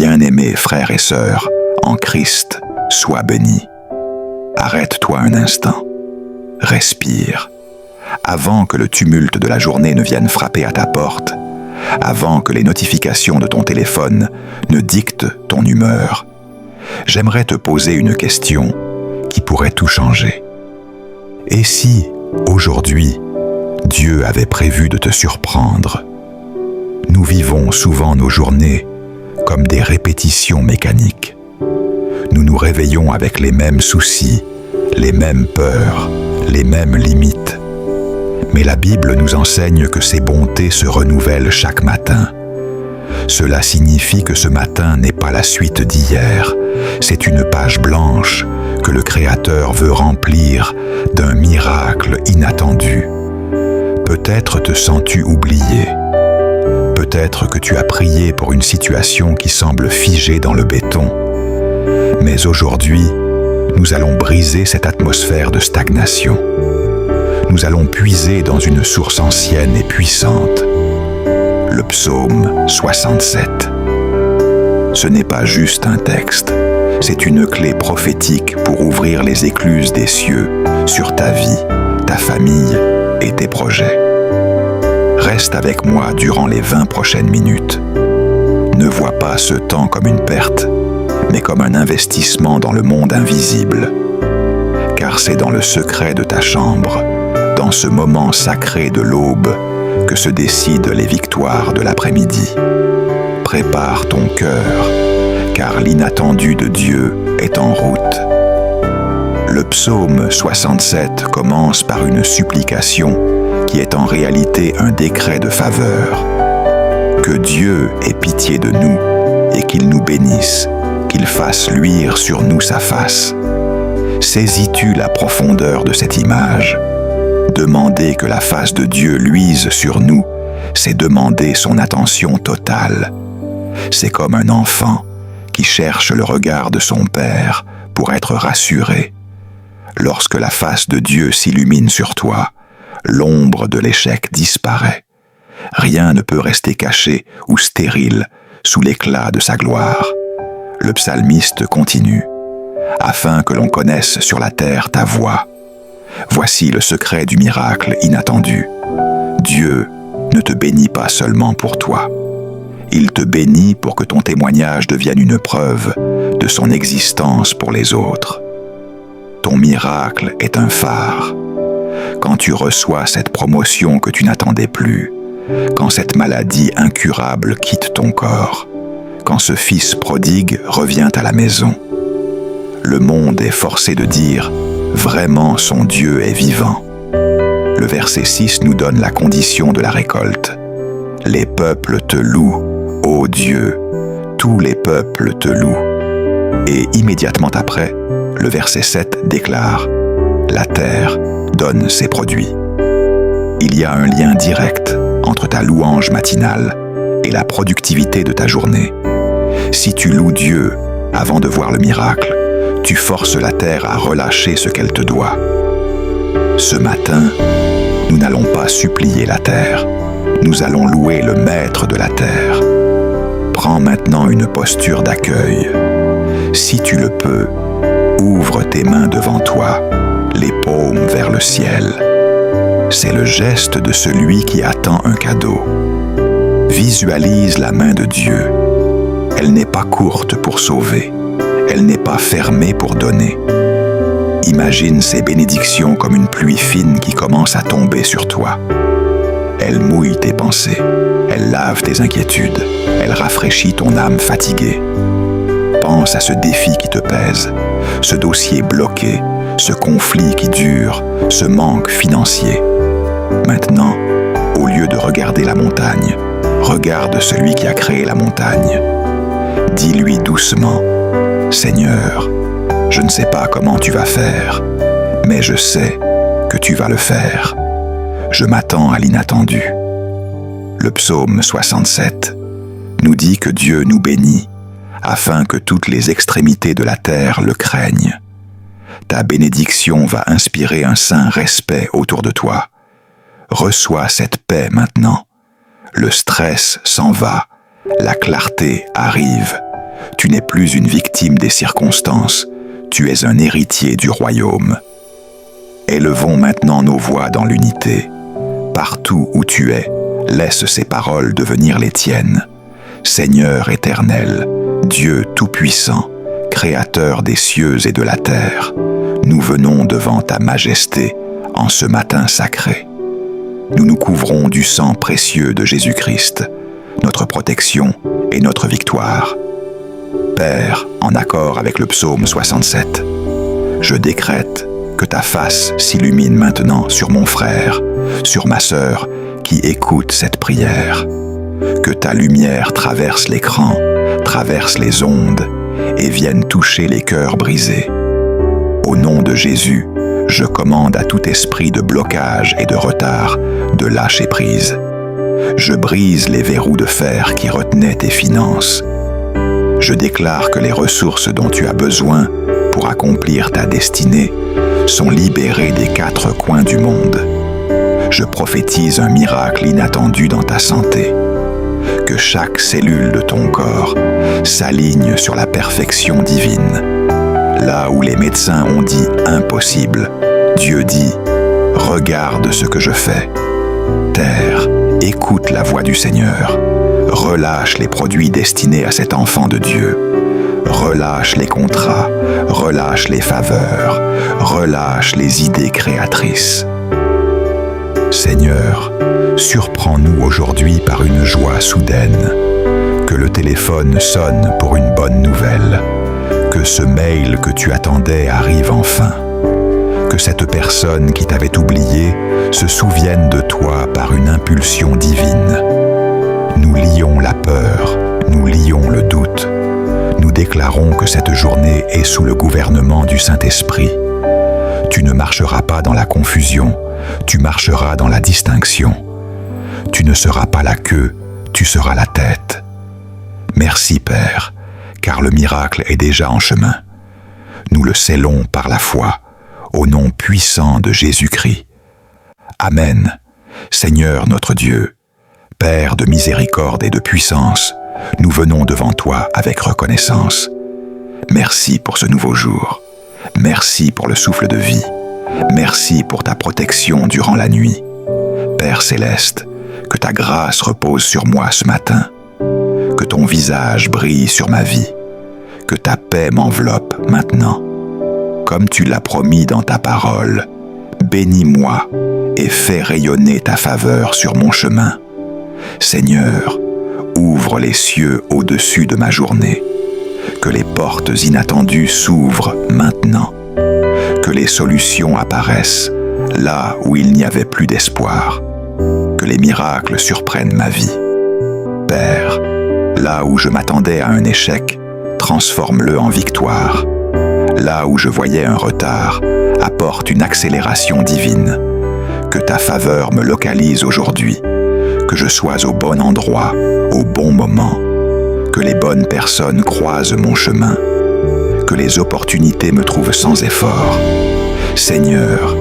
Bien-aimés frères et sœurs, en Christ, sois bénis. Arrête-toi un instant. Respire. Avant que le tumulte de la journée ne vienne frapper à ta porte, avant que les notifications de ton téléphone ne dictent ton humeur, j'aimerais te poser une question qui pourrait tout changer. Et si, aujourd'hui, Dieu avait prévu de te surprendre? Nous vivons souvent nos journées comme des répétitions mécaniques. Nous nous réveillons avec les mêmes soucis, les mêmes peurs, les mêmes limites. Mais la Bible nous enseigne que ses bontés se renouvellent chaque matin. Cela signifie que ce matin n'est pas la suite d'hier, c'est une page blanche que le Créateur veut remplir d'un miracle inattendu. Peut-être te sens-tu oublié. Peut-être que tu as prié pour une situation qui semble figée dans le béton. Mais aujourd'hui, nous allons briser cette atmosphère de stagnation. Nous allons puiser dans une source ancienne et puissante, le psaume 67. Ce n'est pas juste un texte, c'est une clé prophétique pour ouvrir les écluses des cieux sur ta vie, ta famille et tes projets. Reste avec moi durant les 20 prochaines minutes. Ne vois pas ce temps comme une perte, mais comme un investissement dans le monde invisible. Car c'est dans le secret de ta chambre, dans ce moment sacré de l'aube, que se décident les victoires de l'après-midi. Prépare ton cœur, car l'inattendu de Dieu est en route. Le psaume 67 commence par une supplication qui est en réalité un décret de faveur. Que Dieu ait pitié de nous et qu'il nous bénisse, qu'il fasse luire sur nous sa face. Saisis-tu la profondeur de cette image? Demander que la face de Dieu luise sur nous, c'est demander son attention totale. C'est comme un enfant qui cherche le regard de son père pour être rassuré. Lorsque la face de Dieu s'illumine sur toi, l'ombre de l'échec disparaît. Rien ne peut rester caché ou stérile sous l'éclat de sa gloire. Le psalmiste continue. Afin que l'on connaisse sur la terre ta voix. Voici le secret du miracle inattendu. Dieu ne te bénit pas seulement pour toi. Il te bénit pour que ton témoignage devienne une preuve de son existence pour les autres. Ton miracle est un phare. Quand tu reçois cette promotion que tu n'attendais plus, quand cette maladie incurable quitte ton corps, quand ce fils prodigue revient à la maison, le monde est forcé de dire « Vraiment son Dieu est vivant ». Le verset 6 nous donne la condition de la récolte. « Les peuples te louent, ô Dieu, tous les peuples te louent ». Et immédiatement après, le verset 7 déclare « La terre donne ses produits ». Il y a un lien direct entre ta louange matinale et la productivité de ta journée. Si tu loues Dieu avant de voir le miracle, tu forces la terre à relâcher ce qu'elle te doit. Ce matin, nous n'allons pas supplier la terre, nous allons louer le maître de la terre. Prends maintenant une posture d'accueil. Si tu le peux, ouvre tes mains devant toi, les paumes vers le ciel. C'est le geste de celui qui attend un cadeau. Visualise la main de Dieu. Elle n'est pas courte pour sauver. Elle n'est pas fermée pour donner. Imagine ces bénédictions comme une pluie fine qui commence à tomber sur toi. Elle mouille tes pensées, elle lave tes inquiétudes, elle rafraîchit ton âme fatiguée. Pense à ce défi qui te pèse, ce dossier bloqué, ce conflit qui dure, ce manque financier. Maintenant, au lieu de regarder la montagne, regarde celui qui a créé la montagne. Dis-lui doucement, « Seigneur, je ne sais pas comment tu vas faire, mais je sais que tu vas le faire. Je m'attends à l'inattendu. » Le psaume 67 nous dit que Dieu nous bénit, afin que toutes les extrémités de la terre le craignent. Ta bénédiction va inspirer un saint respect autour de toi. Reçois cette paix maintenant. Le stress s'en va, la clarté arrive. Tu n'es plus une victime des circonstances, tu es un héritier du royaume. Élevons maintenant nos voix dans l'unité. Partout où tu es, laisse ces paroles devenir les tiennes. Seigneur éternel, Dieu tout-puissant, Créateur des cieux et de la terre, nous venons devant ta majesté en ce matin sacré. Nous nous couvrons du sang précieux de Jésus-Christ, notre protection et notre victoire. Père, en accord avec le psaume 67, je décrète que ta face s'illumine maintenant sur mon frère, sur ma sœur qui écoute cette prière. Que ta lumière traverse l'écran, traverse les ondes et vienne toucher les cœurs brisés. Au nom de Jésus, je commande à tout esprit de blocage et de retard de lâcher prise. Je brise les verrous de fer qui retenaient tes finances. Je déclare que les ressources dont tu as besoin pour accomplir ta destinée sont libérées des 4 coins du monde. Je prophétise un miracle inattendu dans ta santé. Que chaque cellule de ton corps s'aligne sur la perfection divine. Là où les médecins ont dit impossible, Dieu dit « Regarde ce que je fais ». Terre, écoute la voix du Seigneur. Relâche les produits destinés à cet enfant de Dieu. Relâche les contrats, relâche les faveurs, relâche les idées créatrices. Seigneur, surprends-nous aujourd'hui par une joie soudaine. Que le téléphone sonne pour une bonne nouvelle. Que ce mail que tu attendais arrive enfin. Que cette personne qui t'avait oublié se souvienne de toi par une impulsion divine. Nous lions la peur, nous lions le doute. Nous déclarons que cette journée est sous le gouvernement du Saint-Esprit. Tu ne marcheras pas dans la confusion, tu marcheras dans la distinction. Tu ne seras pas la queue, tu seras la tête. Merci Père, car le miracle est déjà en chemin. Nous le scellons par la foi, au nom puissant de Jésus-Christ. Amen. Seigneur notre Dieu, Père de miséricorde et de puissance, nous venons devant toi avec reconnaissance. Merci pour ce nouveau jour. Merci pour le souffle de vie. Merci pour ta protection durant la nuit. Père céleste, que ta grâce repose sur moi ce matin. Que ton visage brille sur ma vie. Que ta paix m'enveloppe maintenant. Comme tu l'as promis dans ta parole, bénis-moi et fais rayonner ta faveur sur mon chemin. Seigneur, ouvre les cieux au-dessus de ma journée. Que les portes inattendues s'ouvrent maintenant. Que les solutions apparaissent là où il n'y avait plus d'espoir. Que les miracles surprennent ma vie. Père, là où je m'attendais à un échec, transforme-le en victoire. Là où je voyais un retard, apporte une accélération divine. Que ta faveur me localise aujourd'hui. Que je sois au bon endroit, au bon moment. Que les bonnes personnes croisent mon chemin. Que les opportunités me trouvent sans effort. Seigneur,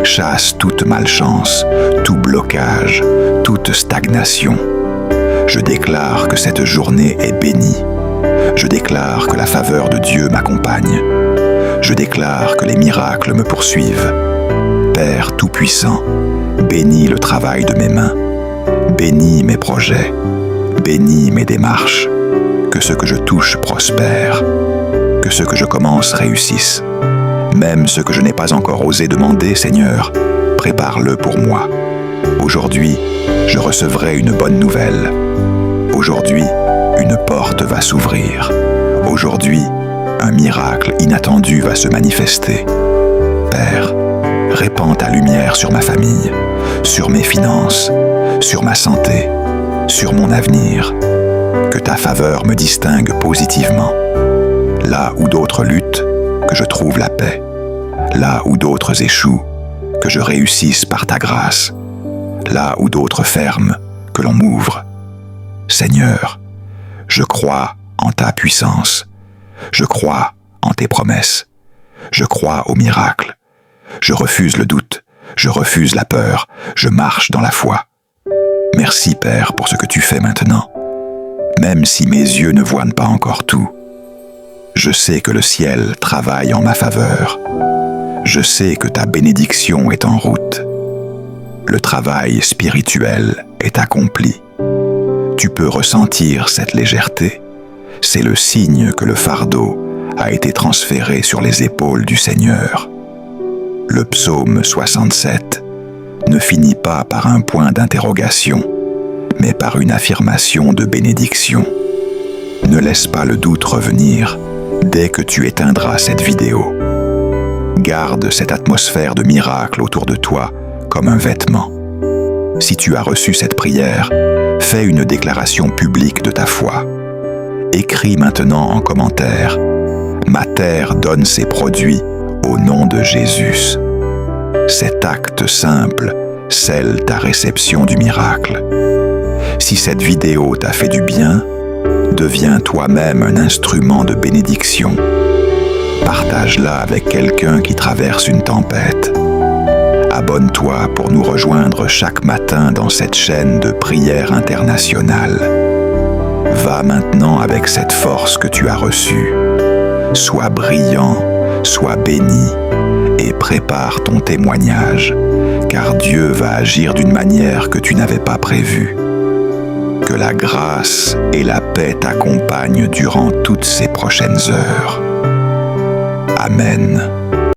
chasse toute malchance, tout blocage, toute stagnation. Je déclare que cette journée est bénie. Je déclare que la faveur de Dieu m'accompagne. Je déclare que les miracles me poursuivent. Père Tout-Puissant, bénis le travail de mes mains. Bénis mes projets. Bénis mes démarches. Que ce que je touche prospère. Que ce que je commence réussisse. Même ce que je n'ai pas encore osé demander, Seigneur, prépare-le pour moi. Aujourd'hui, je recevrai une bonne nouvelle. Aujourd'hui, une porte va s'ouvrir. Aujourd'hui, un miracle inattendu va se manifester. Père, répands ta lumière sur ma famille, sur mes finances, sur ma santé, sur mon avenir. Que ta faveur me distingue positivement. Là où d'autres luttent, que je trouve la paix. Là où d'autres échouent, que je réussisse par ta grâce. Là où d'autres ferment, que l'on m'ouvre. Seigneur, je crois en ta puissance. Je crois en tes promesses. Je crois au miracle. Je refuse le doute. Je refuse la peur. Je marche dans la foi. Merci, Père, pour ce que tu fais maintenant. Même si mes yeux ne voient pas encore tout, je sais que le ciel travaille en ma faveur. Je sais que ta bénédiction est en route. Le travail spirituel est accompli. Tu peux ressentir cette légèreté. C'est le signe que le fardeau a été transféré sur les épaules du Seigneur. Le psaume 67 ne finit pas par un point d'interrogation, mais par une affirmation de bénédiction. Ne laisse pas le doute revenir dès que tu éteindras cette vidéo. Garde cette atmosphère de miracle autour de toi comme un vêtement. Si tu as reçu cette prière, fais une déclaration publique de ta foi. Écris maintenant en commentaire « Ma terre donne ses produits au nom de Jésus ». Cet acte simple scelle ta réception du miracle. Si cette vidéo t'a fait du bien, deviens toi-même un instrument de bénédiction. Partage-la avec quelqu'un qui traverse une tempête. Abonne-toi pour nous rejoindre chaque matin dans cette chaîne de prière internationale. Va maintenant avec cette force que tu as reçue. Sois brillant, sois béni et prépare ton témoignage, car Dieu va agir d'une manière que tu n'avais pas prévue. Que la grâce et la paix t'accompagnent durant toutes ces prochaines heures. Amen.